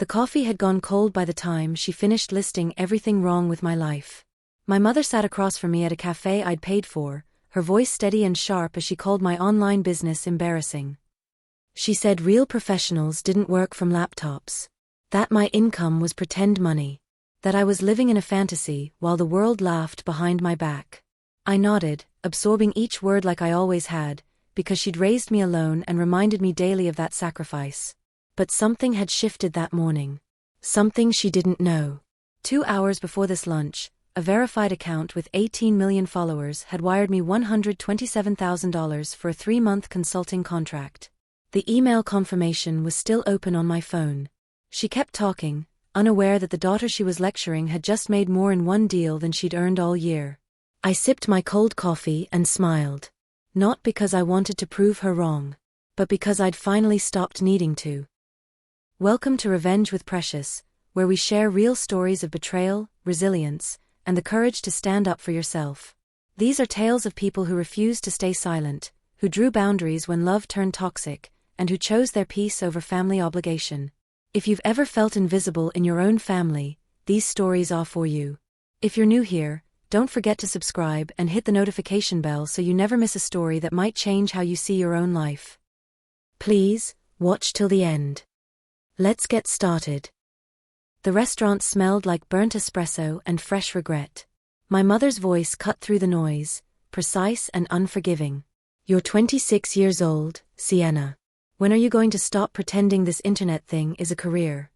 The coffee had gone cold by the time she finished listing everything wrong with my life. My mother sat across from me at a cafe I'd paid for, her voice steady and sharp as she called my online business embarrassing. She said real professionals didn't work from laptops. That my income was pretend money. That I was living in a fantasy while the world laughed behind my back. I nodded, absorbing each word like I always had, because she'd raised me alone and reminded me daily of that sacrifice. But something had shifted that morning. Something she didn't know. 2 hours before this lunch, a verified account with 18 million followers had wired me $127,000 for a 3-month consulting contract. The email confirmation was still open on my phone. She kept talking, unaware that the daughter she was lecturing had just made more in one deal than she'd earned all year. I sipped my cold coffee and smiled. Not because I wanted to prove her wrong, but because I'd finally stopped needing to. Welcome to Revenge with Precious, where we share real stories of betrayal, resilience, and the courage to stand up for yourself. These are tales of people who refused to stay silent, who drew boundaries when love turned toxic, and who chose their peace over family obligation. If you've ever felt invisible in your own family, these stories are for you. If you're new here, don't forget to subscribe and hit the notification bell so you never miss a story that might change how you see your own life. Please, watch till the end. Let's get started. The restaurant smelled like burnt espresso and fresh regret. My mother's voice cut through the noise, precise and unforgiving. You're 26 years old, Sienna. When are you going to stop pretending this internet thing is a career?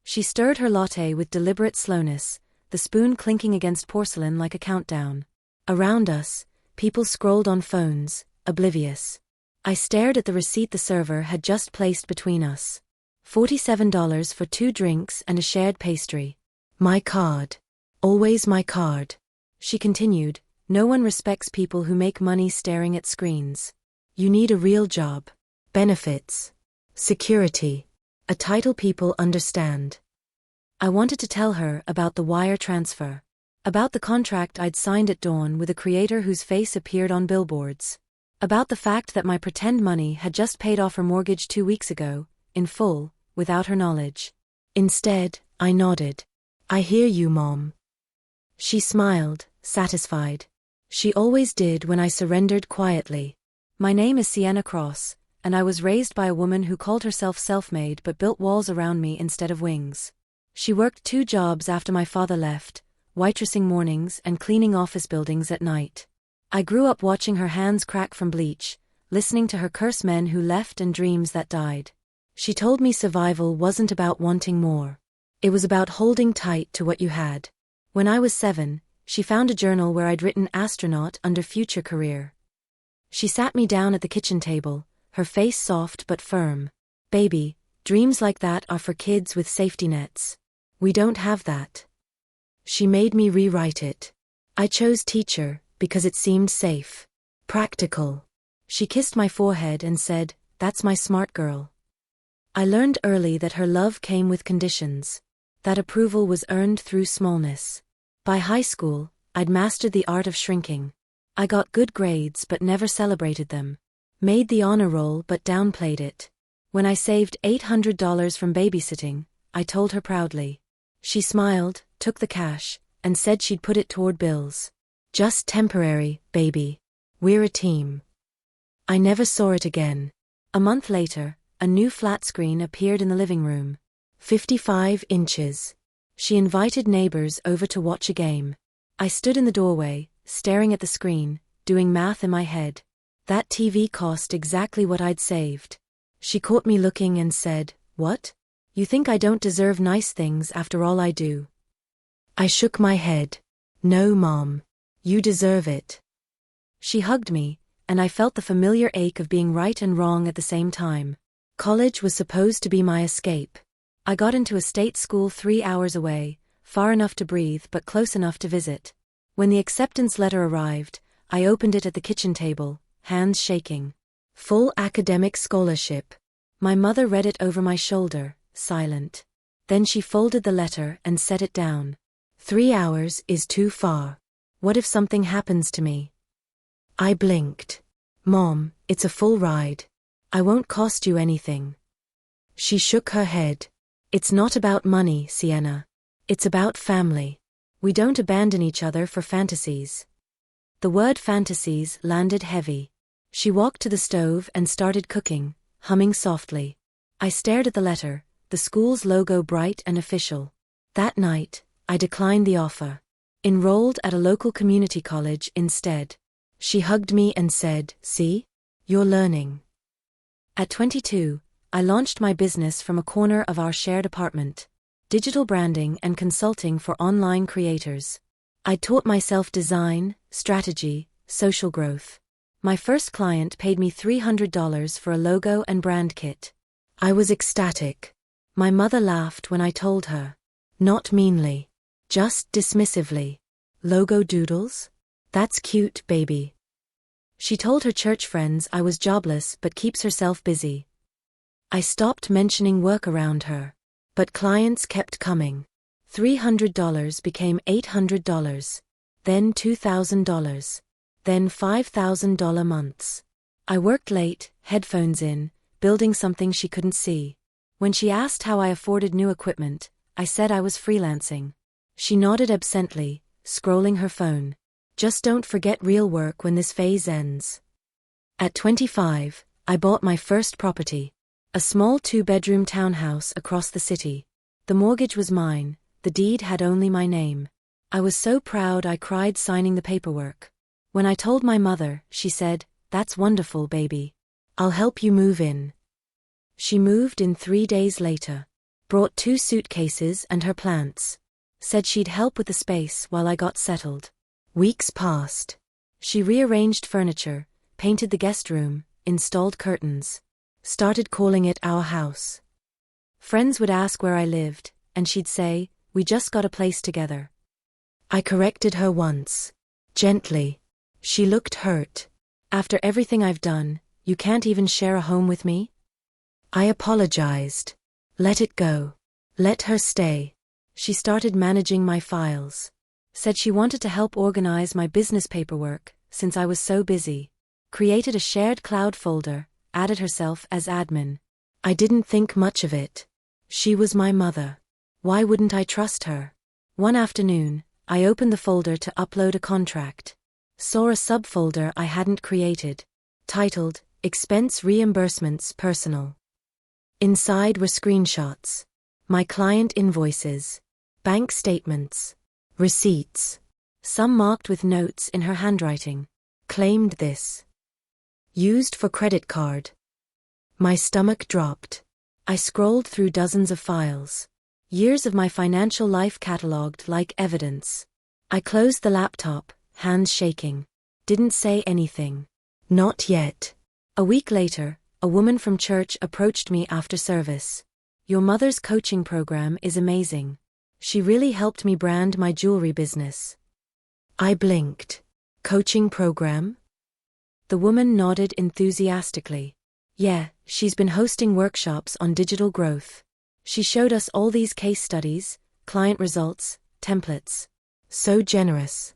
She stirred her latte with deliberate slowness, the spoon clinking against porcelain like a countdown. Around us, people scrolled on phones, oblivious. I stared at the receipt the server had just placed between us. $47 for 2 drinks and a shared pastry. My card. Always my card. She continued, no one respects people who make money staring at screens. You need a real job. Benefits. Security. A title people understand. I wanted to tell her about the wire transfer. About the contract I'd signed at dawn with a creator whose face appeared on billboards. About the fact that my pretend money had just paid off her mortgage 2 weeks ago, in full, without her knowledge. Instead, I nodded. I hear you, Mom. She smiled, satisfied. She always did when I surrendered quietly. My name is Sienna Cross, and I was raised by a woman who called herself self-made but built walls around me instead of wings. She worked 2 jobs after my father left, waitressing mornings and cleaning office buildings at night. I grew up watching her hands crack from bleach, listening to her curse men who left and dreams that died. She told me survival wasn't about wanting more. It was about holding tight to what you had. When I was 7, she found a journal where I'd written astronaut under future career. She sat me down at the kitchen table, her face soft but firm. Baby, dreams like that are for kids with safety nets. We don't have that. She made me rewrite it. I chose teacher because it seemed safe. Practical. She kissed my forehead and said, that's my smart girl. I learned early that her love came with conditions. That approval was earned through smallness. By high school, I'd mastered the art of shrinking. I got good grades but never celebrated them. Made the honor roll but downplayed it. When I saved $800 from babysitting, I told her proudly. She smiled, took the cash, and said she'd put it toward bills. Just temporary, baby. We're a team. I never saw it again. A month later, a new flat screen appeared in the living room. 55 inches. She invited neighbors over to watch a game. I stood in the doorway, staring at the screen, doing math in my head. That TV cost exactly what I'd saved. She caught me looking and said, what? You think I don't deserve nice things after all I do? I shook my head. No, Mom. You deserve it. She hugged me, and I felt the familiar ache of being right and wrong at the same time. College was supposed to be my escape. I got into a state school 3 hours away, far enough to breathe but close enough to visit. When the acceptance letter arrived, I opened it at the kitchen table, hands shaking. Full academic scholarship. My mother read it over my shoulder, silent. Then she folded the letter and set it down. 3 hours is too far. What if something happens to me? I blinked. Mom, it's a full ride. I won't cost you anything. She shook her head. It's not about money, Sienna. It's about family. We don't abandon each other for fantasies. The word fantasies landed heavy. She walked to the stove and started cooking, humming softly. I stared at the letter, the school's logo bright and official. That night, I declined the offer. Enrolled at a local community college instead. She hugged me and said, "See? You're learning." At 22, I launched my business from a corner of our shared apartment. Digital branding and consulting for online creators. I taught myself design, strategy, social growth. My first client paid me $300 for a logo and brand kit. I was ecstatic. My mother laughed when I told her. Not meanly. Just dismissively. Logo doodles? That's cute, baby. She told her church friends I was jobless but keeps herself busy. I stopped mentioning work around her. But clients kept coming. $300 became $800. Then $2,000. Then $5,000 months. I worked late, headphones in, building something she couldn't see. When she asked how I afforded new equipment, I said I was freelancing. She nodded absently, scrolling her phone. Just don't forget real work when this phase ends. At 25, I bought my first property. A small 2-bedroom townhouse across the city. The mortgage was mine, the deed had only my name. I was so proud I cried signing the paperwork. When I told my mother, she said, "That's wonderful, baby. I'll help you move in." She moved in 3 days later. Brought 2 suitcases and her plants. Said she'd help with the space while I got settled. Weeks passed. She rearranged furniture, painted the guest room, installed curtains. Started calling it our house. Friends would ask where I lived, and she'd say, "We just got a place together." I corrected her once. Gently. She looked hurt. "After everything I've done, you can't even share a home with me?" I apologized. Let it go. Let her stay. She started managing my files. Said she wanted to help organize my business paperwork, since I was so busy. Created a shared cloud folder. Added herself as admin. I didn't think much of it. She was my mother. Why wouldn't I trust her? One afternoon, I opened the folder to upload a contract. Saw a subfolder I hadn't created. Titled, Expense Reimbursements Personal. Inside were screenshots. My client invoices. Bank statements. Receipts. Some marked with notes in her handwriting. Claimed this. Used for credit card. My stomach dropped. I scrolled through dozens of files. Years of my financial life catalogued like evidence. I closed the laptop, hands shaking. Didn't say anything. Not yet. A week later, a woman from church approached me after service. "Your mother's coaching program is amazing. She really helped me brand my jewelry business." I blinked. Coaching program? The woman nodded enthusiastically. "Yeah, she's been hosting workshops on digital growth. She showed us all these case studies, client results, templates. So generous."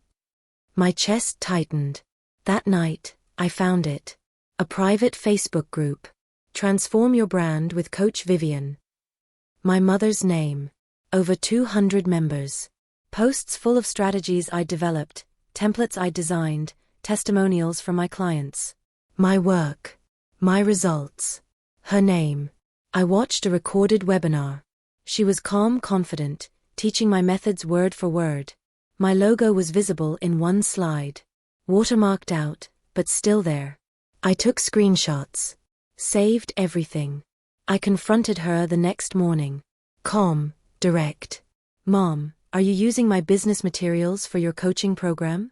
My chest tightened. That night, I found it. A private Facebook group. Transform Your Brand with Coach Vivian. My mother's name. Over 200 members. Posts full of strategies I developed, templates I designed, testimonials from my clients. My work. My results. Her name. I watched a recorded webinar. She was calm, confident, teaching my methods word for word. My logo was visible in one slide. Watermarked out, but still there. I took screenshots. Saved everything. I confronted her the next morning. Calm, direct. "Mom, are you using my business materials for your coaching program?"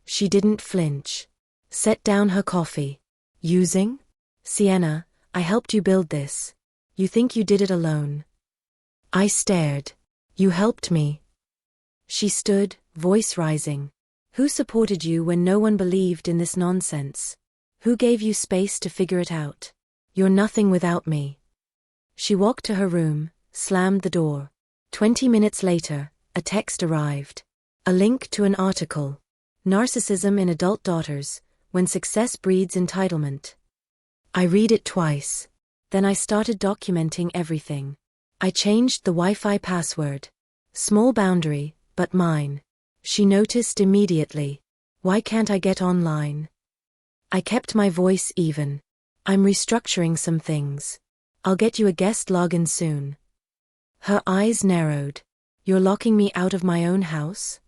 She didn't flinch. Set down her coffee. "Using? Sienna, I helped you build this. You think you did it alone?" I stared. "You helped me." She stood, voice rising. "Who supported you when no one believed in this nonsense? Who gave you space to figure it out? You're nothing without me." She walked to her room, slammed the door. 20 minutes later, a text arrived. A link to an article. Narcissism in Adult Daughters, When Success Breeds Entitlement. I read it twice. Then I started documenting everything. I changed the Wi-Fi password. Small boundary, but mine. She noticed immediately. Why can't I get online? I kept my voice even. I'm restructuring some things. I'll get you a guest login soon. Her eyes narrowed. You're locking me out of my own house?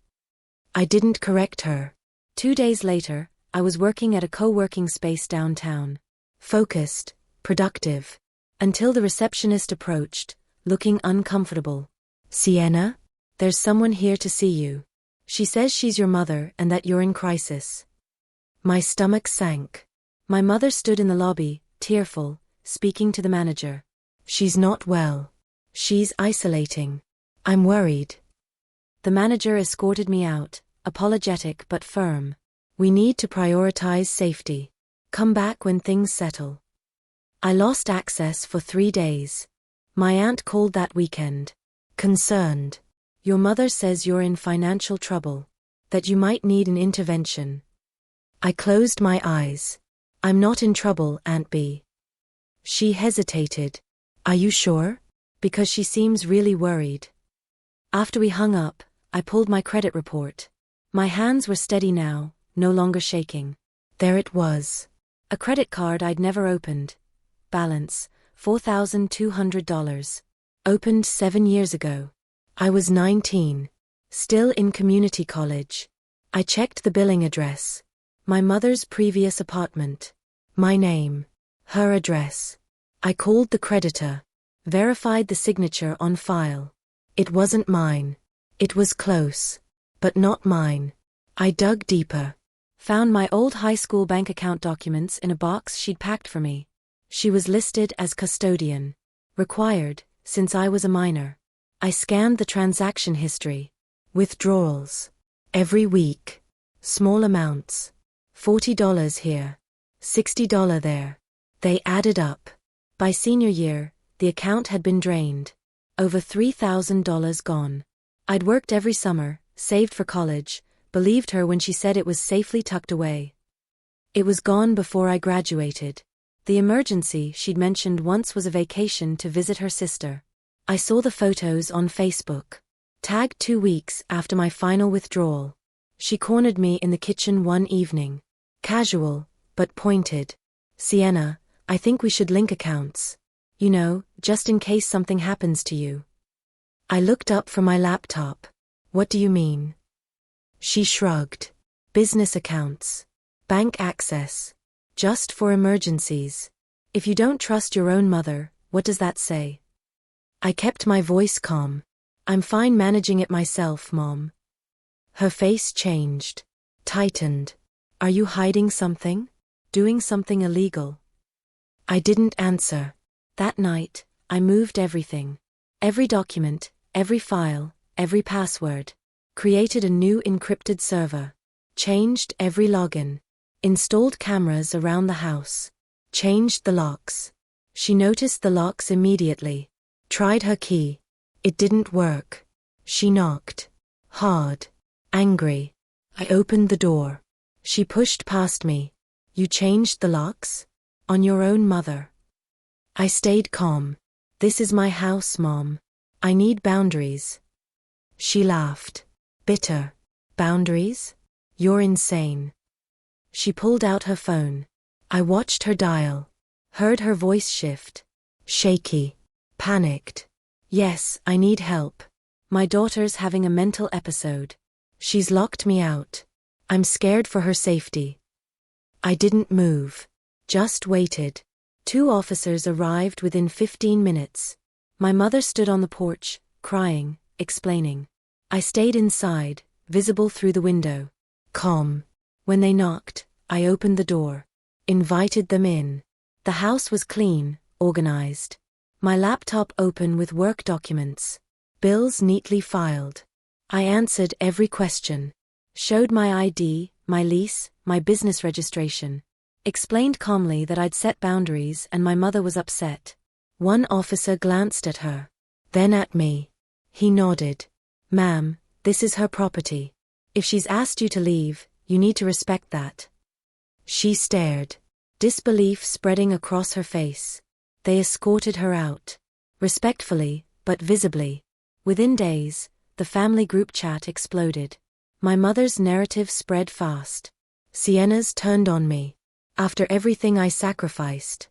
I didn't correct her. 2 days later, I was working at a co-working space downtown. Focused, productive. Until the receptionist approached, looking uncomfortable. Sienna? There's someone here to see you. She says she's your mother and that you're in crisis. My stomach sank. My mother stood in the lobby, tearful, speaking to the manager. She's not well. She's isolating. I'm worried. The manager escorted me out, apologetic but firm. We need to prioritize safety. Come back when things settle. I lost access for 3 days. My aunt called that weekend. Concerned. Your mother says you're in financial trouble. That you might need an intervention. I closed my eyes. I'm not in trouble, Aunt B. She hesitated. Are you sure? Because she seems really worried. After we hung up, I pulled my credit report. My hands were steady now, no longer shaking. There it was. A credit card I'd never opened. Balance, $4,200. Opened 7 years ago. I was 19. Still in community college. I checked the billing address. My mother's previous apartment. My name. Her address. I called the creditor. Verified the signature on file. It wasn't mine. It was close. But not mine. I dug deeper. Found my old high school bank account documents in a box she'd packed for me. She was listed as custodian. Required, since I was a minor. I scanned the transaction history. Withdrawals. Every week. Small amounts. $40 here. $60 there. They added up. By senior year, the account had been drained. Over $3,000 gone. I'd worked every summer, saved for college, believed her when she said it was safely tucked away. It was gone before I graduated. The emergency she'd mentioned once was a vacation to visit her sister. I saw the photos on Facebook. Tagged 2 weeks after my final withdrawal. She cornered me in the kitchen one evening. Casual, but pointed. Sienna, I think we should link accounts. You know, just in case something happens to you. I looked up from my laptop. What do you mean? She shrugged. Business accounts. Bank access. Just for emergencies. If you don't trust your own mother, what does that say? I kept my voice calm. I'm fine managing it myself, Mom. Her face changed. Tightened. Are you hiding something? Doing something illegal? I didn't answer. That night, I moved everything. Every document, every file, every password. Created a new encrypted server. Changed every login. Installed cameras around the house. Changed the locks. She noticed the locks immediately. Tried her key. It didn't work. She knocked. Hard. Angry. I opened the door. She pushed past me. You changed the locks? On your own, mother. I stayed calm. This is my house, Mom. I need boundaries. She laughed. Bitter. Boundaries? You're insane. She pulled out her phone. I watched her dial. Heard her voice shift. Shaky. Panicked. Yes, I need help. My daughter's having a mental episode. She's locked me out. I'm scared for her safety. I didn't move. Just waited. 2 officers arrived within 15 minutes. My mother stood on the porch, crying, explaining. I stayed inside, visible through the window. Calm. When they knocked, I opened the door. Invited them in. The house was clean, organized. My laptop open with work documents. Bills neatly filed. I answered every question. Showed my ID, my lease, my business registration. Explained calmly that I'd set boundaries and my mother was upset. One officer glanced at her. Then at me. He nodded. Ma'am, this is her property. If she's asked you to leave, you need to respect that. She stared. Disbelief spreading across her face. They escorted her out. Respectfully, but visibly. Within days, the family group chat exploded. My mother's narrative spread fast. Sienna's turned on me. After everything I sacrificed.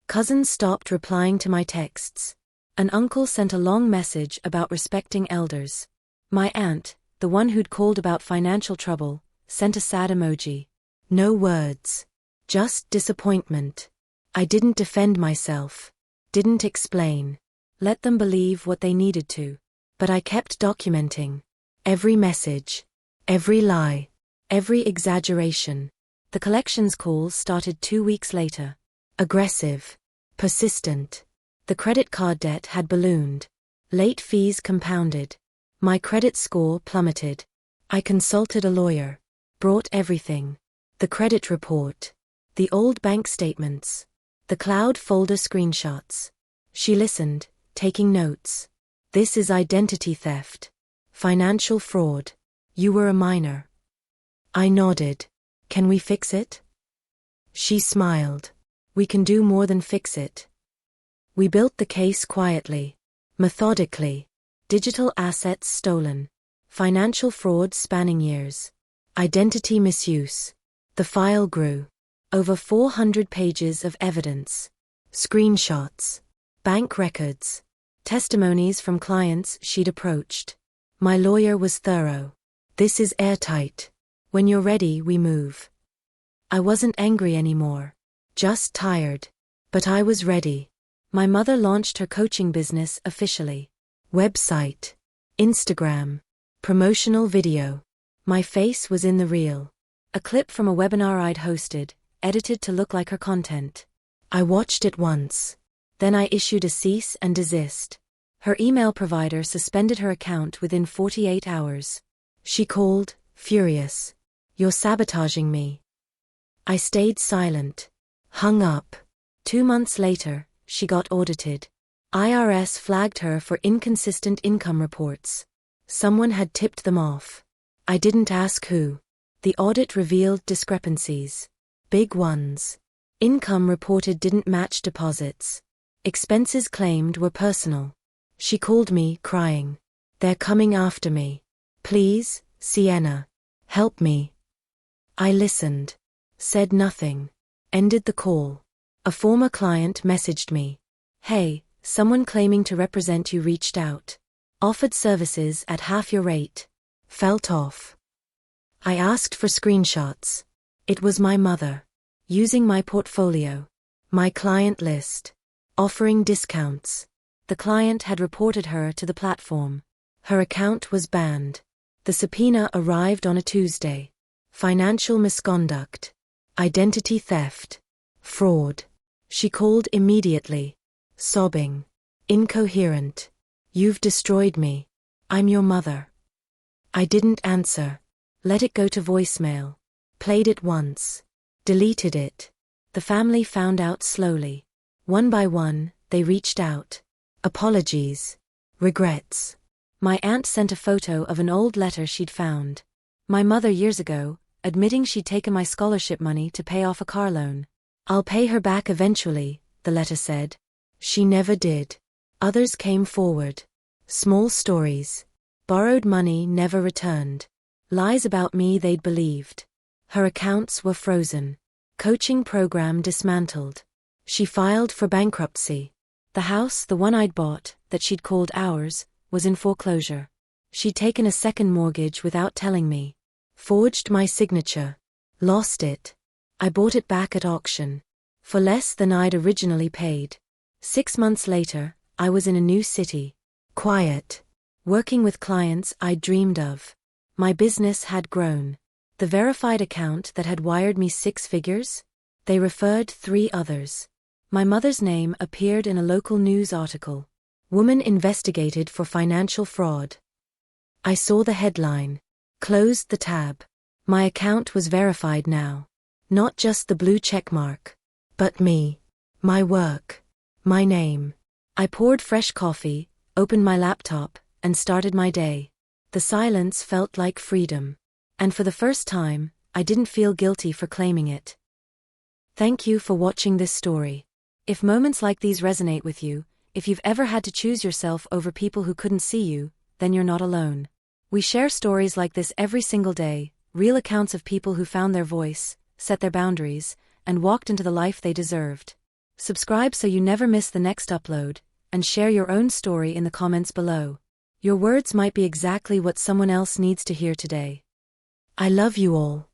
Cousins stopped replying to my texts. An uncle sent a long message about respecting elders. My aunt, the one who'd called about financial trouble, sent a sad emoji. No words. Just disappointment. I didn't defend myself. Didn't explain. Let them believe what they needed to. But I kept documenting. Every message. Every lie. Every exaggeration. The collections calls started 2 weeks later. Aggressive. Persistent. The credit card debt had ballooned. Late fees compounded. My credit score plummeted. I consulted a lawyer. Brought everything. The credit report. The old bank statements. The cloud folder screenshots. She listened, taking notes. This is identity theft. Financial fraud. You were a minor. I nodded. Can we fix it? She smiled. We can do more than fix it. We built the case quietly. Methodically. Digital assets stolen. Financial fraud spanning years. Identity misuse. The file grew. Over 400 pages of evidence. Screenshots. Bank records. Testimonies from clients she'd approached. My lawyer was thorough. This is airtight. When you're ready, we move. I wasn't angry anymore. Just tired. But I was ready. My mother launched her coaching business officially. Website. Instagram. Promotional video. My face was in the reel. A clip from a webinar I'd hosted, edited to look like her content. I watched it once. Then I issued a cease and desist. Her email provider suspended her account within 48 hours. She called, furious. You're sabotaging me. I stayed silent. Hung up. 2 months later, she got audited. IRS flagged her for inconsistent income reports. Someone had tipped them off. I didn't ask who. The audit revealed discrepancies. Big ones. Income reported didn't match deposits. Expenses claimed were personal. She called me, crying. They're coming after me. Please, Sienna. Help me. I listened. Said nothing. Ended the call. A former client messaged me. Hey, someone claiming to represent you reached out. Offered services at half your rate. Felt off. I asked for screenshots. It was my mother. Using my portfolio. My client list. Offering discounts. The client had reported her to the platform. Her account was banned. The subpoena arrived on a Tuesday. Financial misconduct. Identity theft. Fraud. She called immediately. Sobbing. Incoherent. You've destroyed me. I'm your mother. I didn't answer. Let it go to voicemail. Played it once. Deleted it. The family found out slowly. One by one, they reached out. Apologies. Regrets. My aunt sent a photo of an old letter she'd found. My mother years ago, admitting she'd taken my scholarship money to pay off a car loan. I'll pay her back eventually, the letter said. She never did. Others came forward. Small stories. Borrowed money never returned. Lies about me they'd believed. Her accounts were frozen. Coaching program dismantled. She filed for bankruptcy. The house, the one I'd bought, that she'd called ours, was in foreclosure. She'd taken a second mortgage without telling me. Forged my signature. Lost it. I bought it back at auction. For less than I'd originally paid. 6 months later, I was in a new city. Quiet. Working with clients I'd dreamed of. My business had grown. The verified account that had wired me 6 figures? They referred 3 others. My mother's name appeared in a local news article. Woman investigated for financial fraud. I saw the headline. Closed the tab. My account was verified now. Not just the blue checkmark. But me. My work. My name. I poured fresh coffee, opened my laptop, and started my day. The silence felt like freedom. And for the first time, I didn't feel guilty for claiming it. Thank you for watching this story. If moments like these resonate with you, If you've ever had to choose yourself over people who couldn't see you, then you're not alone. We share stories like this every single day, real accounts of people who found their voice, set their boundaries, and walked into the life they deserved. Subscribe so you never miss the next upload, and share your own story in the comments below. Your words might be exactly what someone else needs to hear today. I love you all.